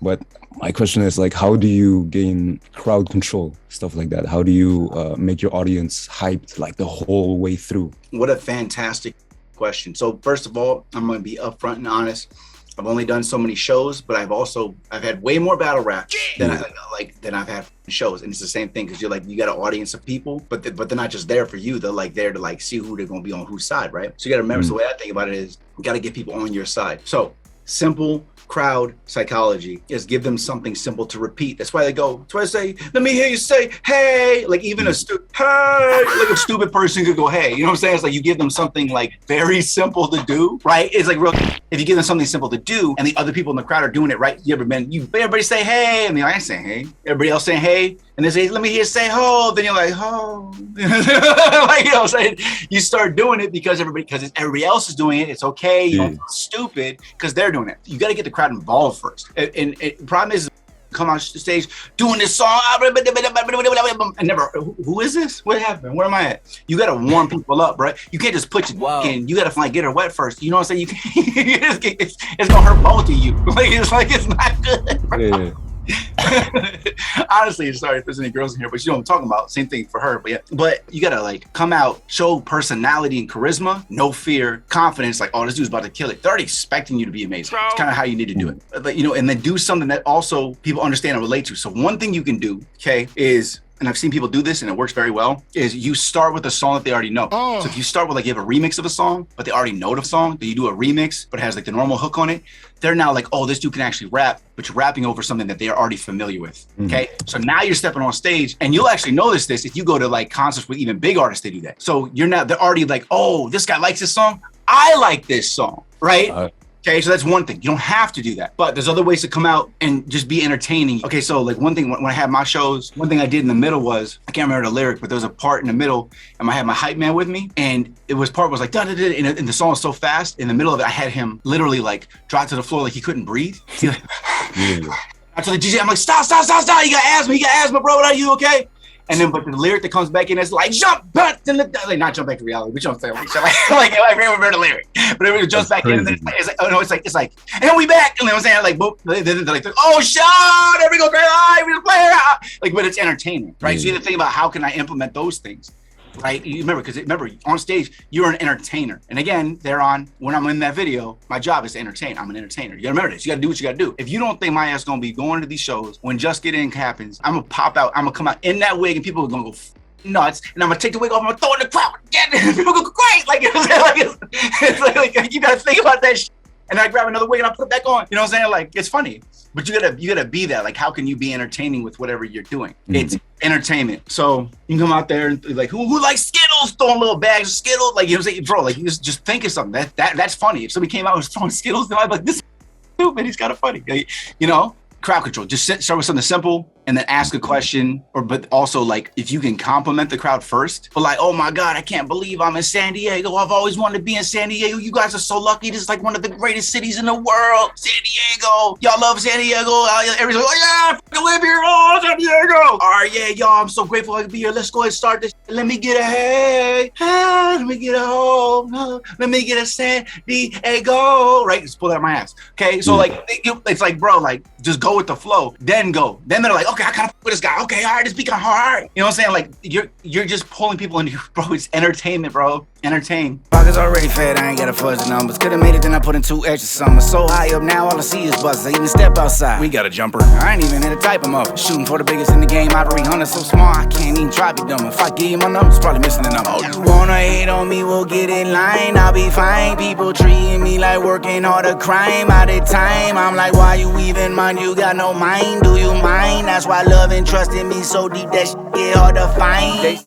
But my question is like, how do you gain crowd control, stuff like that? How do you make your audience hyped like the whole way through? What a fantastic question. So first of all, I'm going to be upfront and honest. I've only done so many shows, but I've had way more battle rap than I've had shows. And it's the same thing, because you got an audience of people, but they're not just there for you. They're like there to like see who they're going to be on whose side, right? So you got to remember, so the way I think about it is you got to get people on your side. So simple crowd psychology is give them something simple to repeat. That's why they say, let me hear you say, hey, like even a stupid person could go, hey, you know what I'm saying? It's like you give them something like very simple to do, right? It's like real, if you give them something simple to do and the other people in the crowd are doing it, right? Everybody say, hey, and I ain't saying, hey, everybody else saying, hey, and they say, let me hear you say, ho, then you're like, ho, like, you know what I'm saying? You start doing it because everybody else is doing it. It's okay. You don't feel stupid because they're doing it. You got to get the crowd involved first. And the problem is, come on stage doing this song and never, who is this? What happened? Where am I at? You got to warm people up, right? You can't just put your in. You got to get her wet first. You know what I'm saying? You can't, it's gonna hurt both of you. It's not good. Yeah. Honestly, sorry if there's any girls in here, but you know what I'm talking about. Same thing for her, but yeah. But you gotta like come out, show personality and charisma, no fear, confidence. Like, oh, this dude's about to kill it. They're already expecting you to be amazing. It's kind of how you need to do it. But and then do something that also people understand and relate to. So one thing you can do, okay, is, and I've seen people do this and it works very well, is you start with a song that they already know. So if you start with like, you have a remix of a song, but they already know the song, then you do a remix, but it has like the normal hook on it. They're now like, oh, this dude can actually rap, but you're rapping over something that they are already familiar with, okay? So now you're stepping on stage, and you'll actually notice this if you go to like concerts with even big artists, they do that. So they're already like, oh, this guy likes this song, I like this song, right? Okay, so that's one thing. You don't have to do that, but there's other ways to come out and just be entertaining. Okay, so like one thing, when I had my shows, one thing I did in the middle was, I can't remember the lyric, but there was a part in the middle, and I had my hype man with me, and part was like, da, da, da, and the song was so fast, in the middle of it, I had him literally like drop to the floor like he couldn't breathe. Like, I told the DJ, I'm like, stop, you got asthma, bro, are you okay? And then, but the lyric that comes back in is like, jump back to the, like, not jump back to reality, but you know what I'm saying? Like I remember the lyric, but it jumps back in, and then it's like, oh no, it's like, and we back, and you know what I'm saying? Like, boop, they're like, oh, shot, there we go, great, we just play it, like, but it's entertainment, right? So you have to think about how can I implement those things, right? You remember, on stage, you're an entertainer. And again, when I'm in that video, my job is to entertain. I'm an entertainer. You gotta remember this. You gotta do what you gotta do. If you don't think my ass gonna be going to these shows, when Just Get In happens, I'm gonna pop out, I'm gonna come out in that wig, and people are gonna go nuts, and I'm gonna take the wig off, I'm gonna throw it in the crowd, and people go great. Like, you know what I'm saying? It's like you gotta think about that shit. And I grab another wig and I put it back on. You know what I'm saying? Like, it's funny. But you gotta be that. Like, how can you be entertaining with whatever you're doing? It's entertainment. So you can come out there and be like, who likes Skittles? Throwing little bags of Skittles. Like, you know what I'm saying? Bro, like, you just think of something. That's funny. If somebody came out and was throwing Skittles, then I'd be like, this is stupid. He's kind of funny. You know? Crowd control. Just start with something simple and then ask a question, but also like if you can compliment the crowd first, but like, oh my God, I can't believe I'm in San Diego. I've always wanted to be in San Diego. You guys are so lucky. This is like one of the greatest cities in the world. San Diego. Y'all love San Diego. Everybody's like, oh yeah, I fucking live here. Oh, San Diego. All right, yeah, y'all, I'm so grateful I could be here. Let's go ahead and start this. Let me get a hey, let me get a ho, let me get a San Diego. Right, just pull that out my ass. Okay, so like, it's like, bro, like, just go with the flow, then go. Then they're like, okay, I kind of with this guy. Okay, all right, this beat kind of hard. You know what I'm saying? Like, you're just pulling people in, bro. It's entertainment, bro. Entertain. Pockets already fed, I ain't gotta fudge the numbers. Could've made it, then I put in 2 extra summers. So high up now, all I see is buzzers. I even step outside. We got a jumper. I ain't even here to type him up. Shooting for the biggest in the game. Ivory Hunter so small, I can't even try to be dumb. If I give you my numbers, probably missing the number. Oh, you wanna hate on me, we'll get in line. I'll be fine. People treating me like working hard a crime. Out of time, I'm like, why you even mind? You got no mind, do you mind? That's why love and trust in me so deep that shit get hard to find.